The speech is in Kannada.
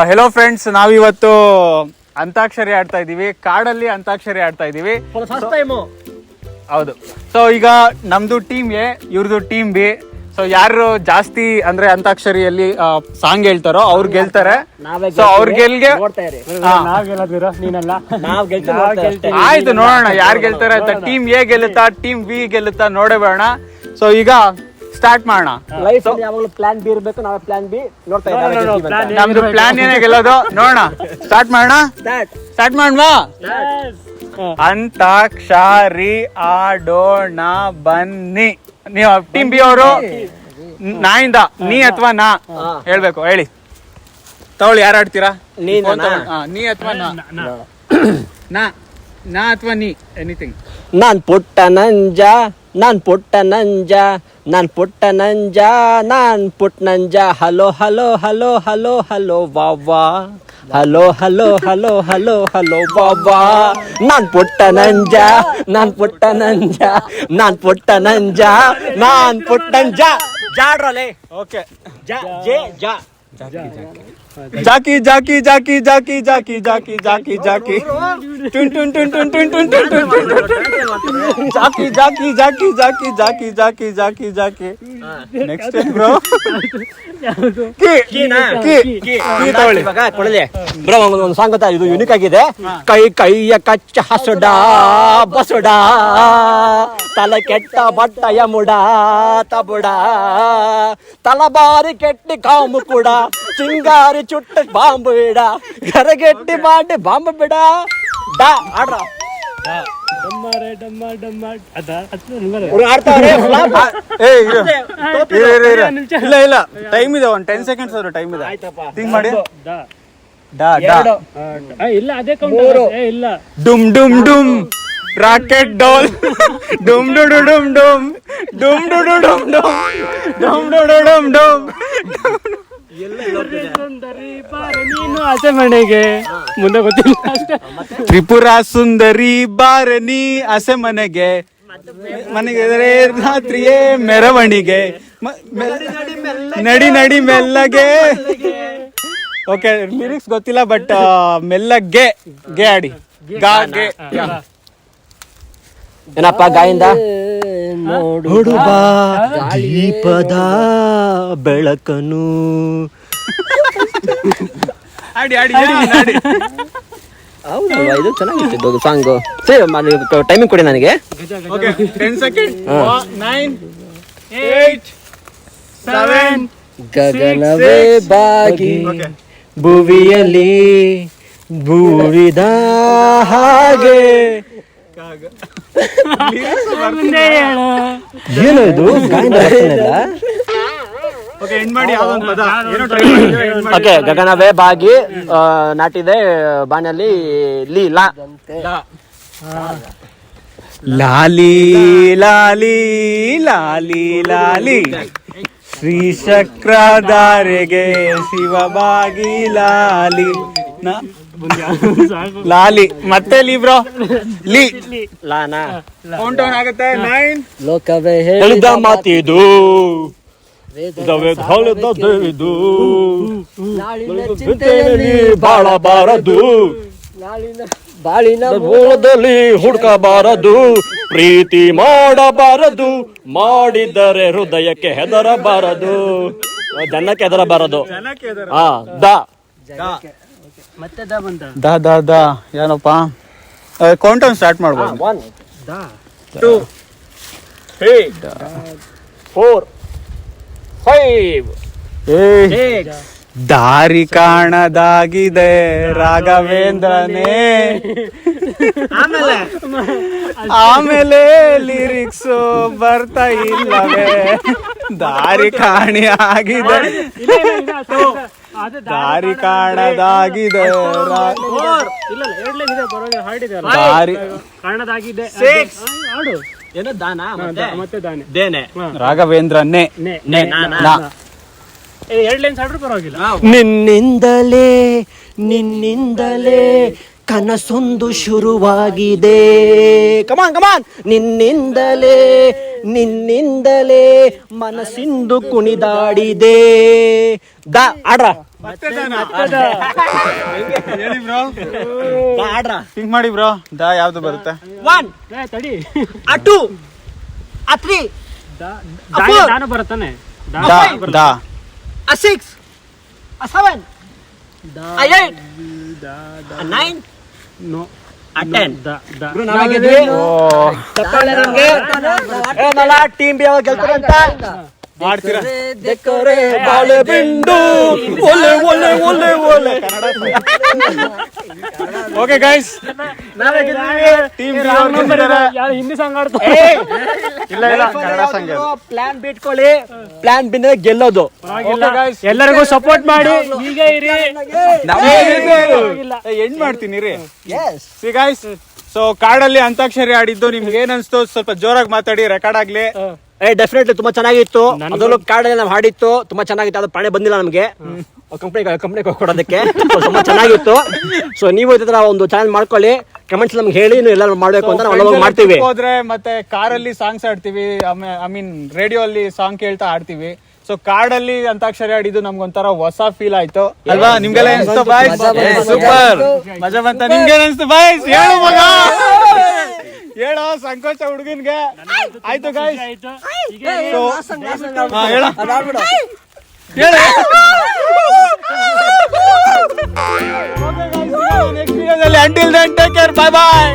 ಹೆಲೋ ಫ್ರೆಂಡ್ಸ್, ನಾವಿವತ್ತು ಅಂತಾಕ್ಷರಿ ಆಡ್ತಾ ಇದೀವಿ. ಕಾಡಲ್ಲಿ ಅಂತಾಕ್ಷರಿ ಆಡ್ತಾ ಇದೀವಿ. ಹೌದು. ಸೊ ಈಗ ನಮ್ದು ಟೀಮ್ ಎ, ಇವ್ರದ್ದು ಟೀಮ್ ಬಿ. ಸೊ ಯಾರು ಜಾಸ್ತಿ ಅಂದ್ರೆ ಅಂತಾಕ್ಷರಿಯಲ್ಲಿ ಸಾಂಗ್ ಹೇಳ್ತಾರೋ ಅವ್ರು ಗೆಲ್ತಾರೆ. ಸೊ ಅವ್ರ ಗೆಲ್ಗೆ ಆಯ್ತು, ನೋಡೋಣ ಯಾರು ಗೆಲ್ತಾರೆ ಅಂತ. ಟೀಮ್ ಎ ಗೆಲ್ಲುತ್ತಾ, ಟೀಮ್ ಬಿ ಗೆಲ್ಲುತ್ತಾ ನೋಡೇ ಬೇಡ. ಸೊ ಈಗ ಸ್ಟಾರ್ಟ್ ಮಾಡೋಣ. ಪ್ಲಾನ್ ಬಿ ಇರಬೇಕು, ನಾವು ಪ್ಲಾನ್ ಬಿ ನೋಡ್ತಾ ಇದ್ದೀವಿ. ನಮ್ದು ಪ್ಲಾನ್ ಏನೇ ಗೆಲ್ಲೋದು ನೋಡೋಣ. ಸ್ಟಾರ್ಟ್ ಮಾಡೋಣ. ಸ್ಟಾರ್ಟ್ ಮಾಡೋಣ. ಅಂತಾಕ್ಷರಿ ಆಡೋಣ ಬನ್ನಿ. ನೀವು ಟೀಮ್ ಬಿ ಅವರು ನಾಯಿಂದ ನೀ ಅಥವಾ ನಾ ಹೇಳ್ಬೇಕು. ಹೇಳಿ, ತಗೊಳ್ಳಿ. ಯಾರು ಆಡ್ತೀರಾ? ನೀ ಅಥವಾ ನಾ ಅಥವಾ ನೀ, ಎನಿಥಿಂಗ್. ನಾನ್ ಪುಟ್ಟ ನಂಜ, ನಾನ್ ಪುಟ್ಟ ನಂಜ, ನಾನ್ ಪುಟ್ಟ ನಂಜ, ನಾನ್ Putta Nanja. Hello hello hello hello hello ವಾವಾ, hello hello hello hello hello ವಾವಾ. ನಾನ್ ಪುಟ್ಟ ನಂಜ, ನಾನ್ ಪುಟ್ಟ ನಂಜ, ನಾನ್ ಪುಟ್ಟ ನಂಜ, ನಾನ್ ಪುಟ್ಟ ನಂಜ. ಜಾಡ್ರಲೆ. ಓಕೆ. ಜಾಕಿ ಜಾಕಿ ಜಾಕಿ ಜಾಕಿ ಜಾಕಿ ಜಾಕಿ ಜಾಕಿ ಜಾಕಿ ಜಾಕಿ ಟುನ್ ಟುನ್ ಟುನ್ ಟುನ್ ಟುನ್ ಟುನ್ ಟುನ್ ಟುನ್ ಜಾಕಿ ಜಾಕಿ ಜಾಕಿ ಜಾಕಿ ಜಾಕಿ ಜಾಕಿ ಜಾಕಿ ಜಾಕಿ. ನೆಕ್ಸ್ಟ್ ಬ್ರೋ ಬ್ರೋ, ಒಂದು ಸಾಂಗ್ ಗೊತ್ತಾ? ಇದು ಯುನಿಕ್ ಆಗಿದೆ. ಕೈ ಕೈಯ ಕಚ್ಚ ಹಸುಡ ಬಸುಡ, ತಲೆ ಕೆಟ್ಟ ಬಟ್ಟಯ ಮುಡ ತಬುಡ, ತಲಬಾರಿ ಕೆಟ್ಟಿ ಕಾಮು ಕೂಡ, ಚಿಂಗಾರಿ ಚುಟ್ಟ ಬಾಂಬು ಬಿಡ, ಗರಗೆಟ್ಟಿ ಮಾಡಿ ಬಾಂಬು ಬಿಡ. ಆಡ್ರ ಇಲ್ಲ ಇಲ್ಲ, ಟೈಮ್ ಇದೆ. ಒಂದು 10 seconds ಆದ್ರೂ ಟೈಮ್ ಇದೆ. ಥಿಂಕ್ ಮಾಡಿ. ಡುಮ್ ಡುಮ್ ಡುಮ್ ರಾಕೆಟ್ ಡೋಲ್, ಡುಮ್ ಡುಡು ಡುಮ್ ಡುಮ್, ಡುಮ್ ಡುಡು ಡುಮ್ ಡುಮ್, ಡುಮ್ ಡುಡು ಡುಮ್ ಡುಮ್. ನೀನು ಆಸೆ ಮನೆಗೆ ಮುಂದೆ ಗೊತ್ತಿಲ್ಲ. ತ್ರಿಪುರ ಸುಂದರಿ ಬಾರನಿ ಆಸೆ ಮನೆಗೆ, ಮನೆಗೆ ರಾತ್ರಿಯೇ ಮೆರವಣಿಗೆ, ನಡಿ ನಡಿ ಮೆಲ್ಲಗೆ. ಓಕೆ, ಲಿರಿಕ್ಸ್ ಗೊತ್ತಿಲ್ಲ, ಬಟ್ ಮೆಲ್ಲಗೆ ಗೆ ಆಡಿ. ಗಾ ಗೆ ಏನಪ್ಪ ಗಾಯಿಂದ? ನೋಡು ಬಾ ದೀಪದ ಬೆಳಕನು. ಆಡಿ ಆಡಿ ಆಡಿ. ಹೌದು, ಇದು ಚೆನ್ನಾಗಿತ್ತು ಸಾಂಗು. ಟೈಮಿಂಗ್ ಕೊಡಿ ನನಗೆ. 10 seconds. 9 8 7. ಗಗನವೇ ಬಾಗಿ ಭುವಿಯಲ್ಲಿ ಬೂರಿದ ಹಾಗೆ. ಏನು ಇದು ಗಾಯನ? ಓಕೆ, ಗಗನವೇ ಬಾಗಿ ನಾಟಿದೆ ಬಾನಲ್ಲಿ ಲೀ ಲಾ. ಲಾಲಿ ಲಾಲಿ ಲಾಲಿ ಲಾಲಿ, ಶ್ರೀಚಕ್ರಧಾರೆಗೆ ಶಿವಬಾಗಿ ಲಾಲಿ ಲಾಲಿ. ಮತ್ತೆ ಲೀ ಬ್ರೋ, ಲೀ ಲಾನಾ. ಕೌಂಟ್ ಡೌನ್ ಆಗುತ್ತೆ. 9. ಲೋಕವೇ ಹೇಳಿದ ಮಾತಿದು, ಬಾಳಬಾರದು, ಬಾಳಿನ ಮೂಲದಲ್ಲಿ ಹುಡುಕಬಾರದು, ಪ್ರೀತಿ ಮಾಡಬಾರದು, ಮಾಡಿದರೆ ಹೃದಯಕ್ಕೆ ಹೆದರಬಾರದು, ಜನಕ್ಕೆ ಹೆದರಬಾರದು. ಹಾ, ಮತ್ತೆ ದಾ ಬಂತ. ದಾ ದಾ ದಾ ಏನಪ್ಪ? ಕೌಂಟ್ ಡೌನ್ ಸ್ಟಾರ್ಟ್ ಮಾಡ್ಬೋದು. 1 2 3 4 5 6. ದಾರಿ ಕಾಣದಾಗಿದೆ ರಾಘವೇಂದ್ರನೇ. ಆಮೇಲೆ ಲಿರಿಕ್ಸ್ ಬರ್ತಾ ಇಲ್ಲವೇ, ದಾರಿ ಕಾಣಿ ಆಗಿದೆ, ದಾರಿ ಕಾಣದಾಗಿದೆ, ದಾರಿ ಕಾಣದಾಗಿದೆ. ಏನು ದಾನ ಮತ್ತೆ ದಾನೆ ದೇನೆ. ರಾಘವೇಂದ್ರನೇ. ನಿನ್ನಿಂದಲೇ ನಿನ್ನಿಂದಲೇ ಕನಸೊಂದು ಶುರುವಾಗಿದೆ. ಕಮಾನ್ ಕಮಾನ್. ನಿನ್ನಿಂದಲೇ ನಿನ್ನಿಂದಲೇ ಮನಸ್ಸಿಂದು ಕುಣಿದಾಡಿದೆ. ಆಡ್ರ ಹೇಳಿ ಬ್ರೋ, ಆಡ್ರ ಥಿಂಕ್ ಮಾಡಿ ಬ್ರೋ. ದ ಯಾವ್ದು ಬರುತ್ತೆ? 1 ತಡಿ 2 3 ನಾನು ಬರುತ್ತಾನೆ ದ ದ 6 7 8 9 ನೋ 10 ಓ ಟೀಮ್ ಬಿ ಅವಾಗ ಗೆಲ್ತಾರೆ ಅಂತ ಮಾಡ್ತೀರಾ? ಬಾಳೆ ಬಿಂಡು ಒಲೆ ಒಲೆ ಒಲೆ ಒಲೆ ಓಕೆ ಗೈಸ್, ಟೀಮ್ ಯಾರು ಹಿಂದಿ ಸಾಂಗ್ ಆಡ್ತಾರೆ? ಇಲ್ಲ ಇಲ್ಲ ಕನ್ನಡ ಸಂಘ. ಪ್ಲಾನ್ ಬಿಟ್ಕೊಳ್ಳಿ, ಪ್ಲಾನ್ ಬಿನ್ ಗೆಲ್ಲೋದು. ಎಲ್ಲರಿಗೂ ಸಪೋರ್ಟ್ ಮಾಡಿ, ಹೀಗೆ ಇರಿ. ಎಂಡ್ ಮಾಡ್ತೀನಿ ರೀ. ಸಿ ಗೈಸ್, ಸೊ ಕಾಡಲ್ಲಿ ಅಂತಾಕ್ಷರಿ ಆಡಿದ್ದು ನಿಮ್ಗೆ ಏನ್ ಅನ್ಸ್ತು? ಸ್ವಲ್ಪ ಜೋರಾಗಿ ಮಾತಾಡಿ, ರೆಕಾರ್ಡ್ ಆಗ್ಲಿ. ಡೆಫಿನೆಟ್ಲಿ ತುಂಬಾ ಚೆನ್ನಾಗಿತ್ತು. ಅದರಲ್ಲೂ ಕಾಡಲ್ಲಿ ನಾವು ಹಾಡಿತ್ತು, ತುಂಬಾ ಚೆನ್ನಾಗಿತ್ತು. ಅದು ಪಾಣೆ ಬಂದಿಲ್ಲ ನಮ್ಗೆ ಕಂಪ್ನಿ ಕೊಡೋದಕ್ಕೆ. ತುಂಬಾ ಚೆನ್ನಾಗಿತ್ತು. ಸೊ ನೀವು ಇದ್ರ ಒಂದು ಚಾಲೆಂಜ್ ಮಾಡ್ಕೊಳ್ಳಿ, ಕಮೆಂಟ್ಸ್ ನಮ್ಗೆ ಹೇಳಿ ನೀವು ಎಲ್ಲ ಮಾಡ್ಬೇಕು ಅಂತ ನಾವು ಮಾಡ್ತೀವಿ. ಹೋದ್ರೆ ಮತ್ತೆ ಕಾರಲ್ಲಿ ಸಾಂಗ್ಸ್ ಆಡ್ತೀವಿ, ಐ ಮೀನ್ ರೇಡಿಯೋ ಅಲ್ಲಿ ಸಾಂಗ್ ಕೇಳ್ತಾ ಆಡ್ತೀವಿ. ಸೊ ಕಾಡಲ್ಲಿ ಅಂತಾಕ್ಷರಿ ಆಡಿದ್ದು ನಮ್ಗೊಂಥರ ಹೊಸ ಫೀಲ್ ಆಯ್ತು ಅಲ್ವಾ? ನಿಮ್ಗೆಲ್ಲ ಅನ್ಸ್ತು ಬಾಯ್ಸ್? ಸೂಪರ್ ಮಜಾ ಬಂತ. ನಿಮ್ಗೆ ಅನ್ಸ್ತು ಬಾಯ್ಸ್? ಹೇಳು ಮಗ, ಹೇಳೋ ಸಂಕೋಚ ಹುಡುಗನ್ಗೆ. ಆಯ್ತು ಗಾಯ್ಸ್, ಹೇಳ ನೆಕ್ಸ್ಟ್ ವಿಡಿಯೋದಲ್ಲಿ. Until then take care, bye ಬಾಯ್.